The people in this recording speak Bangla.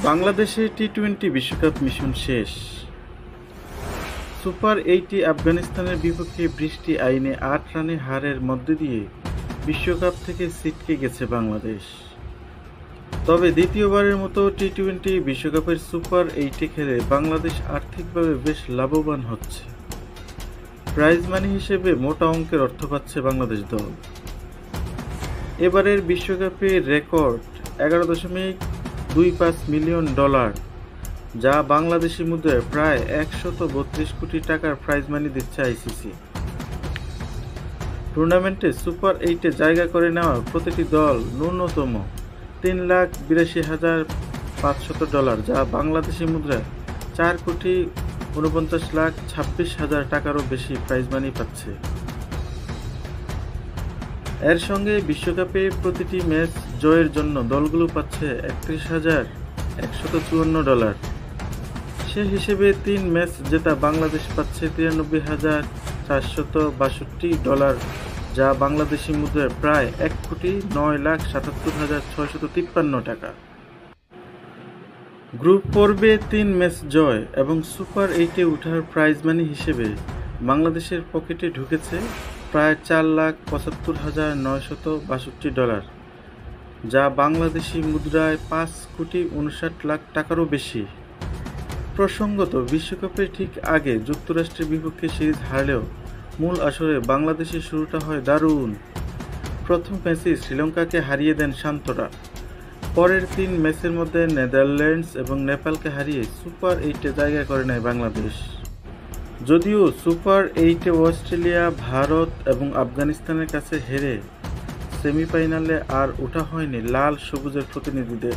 বাংলাদেশে টি-20 বিশ্বকাপ মিশন শেষ। সুপার 8 আফগানিস্তানের বিপক্ষে বৃষ্টি আইনে ৮ রানে হারের মধ্য দিয়ে বিশ্বকাপ থেকে ছিটকে গেছে বাংলাদেশ। তবে দ্বিতীয়বারের মতো টি-20 বিশ্বকাপের সুপার 8 খেলে বাংলাদেশ আর্থিকভাবে বেশ লাভবান হচ্ছে। প্রাইজ মানি হিসেবে মোটা অঙ্কের অর্থ পাচ্ছে বাংলাদেশ দল। এবারের বিশ্বকাপে রেকর্ড $11.25 মিলিয়ন, যা বাংলাদেশি মুদ্রায় প্রায় ১৩২ কোটি টাকার প্রাইজ মানি দিচ্ছে আইসিসি। টুর্নামেন্টে সুপার 8-এ জায়গা করে নেওয়া প্রতিটি দল ন্যূনতম $৩,৮২,৫০০, যা বাংলাদেশি মুদ্রায় ৪,৪৯,২৬,০০০ টাকারও বেশি প্রাইজ মানি পাচ্ছে। এর সঙ্গে বিশ্বকাপে প্রতিটি ম্যাচ জয়ের জন্য দলগুলো পাচ্ছে $৩১,১৫৪। সে হিসেবে ৩ ম্যাচ জেতা বাংলাদেশ পাচ্ছে $৯৩,৪৬২, যা বাংলাদেশি মুদ্রায় প্রায় ১,৯,৭৭,৬৫৩ টাকা। গ্রুপ পর্বে 3 ম্যাচ জয় এবং সুপার 8-এ ওঠার প্রাইজ মানি হিসেবে বাংলাদেশের পকেটে ঢুকেছে প্রায় $৪,৭৫,৯৬২, যা বাংলাদেশি মুদ্রায় ৫,৫৯,০০,০০০ টাকারও বেশি। প্রসঙ্গত, বিশ্বকাপের ঠিক আগে যুক্তরাষ্ট্রের বিপক্ষে সিরিজ হারলেও মূল আসরে বাংলাদেশের শুরুটা হয় দারুণ। প্রথম ম্যাচেই শ্রীলঙ্কাকে হারিয়ে দেন শান্তরা। পরের 3 ম্যাচের মধ্যে নেদারল্যান্ডস এবং নেপালকে হারিয়ে সুপার 8-এ জায়গা করে নেয় বাংলাদেশ। যদিও সুপার 8-এ অস্ট্রেলিয়া, ভারত এবং আফগানিস্তানের কাছে হেরে সেমিফাইনালে আর ওঠা হয়নি লাল সবুজের প্রতিনিধিদের।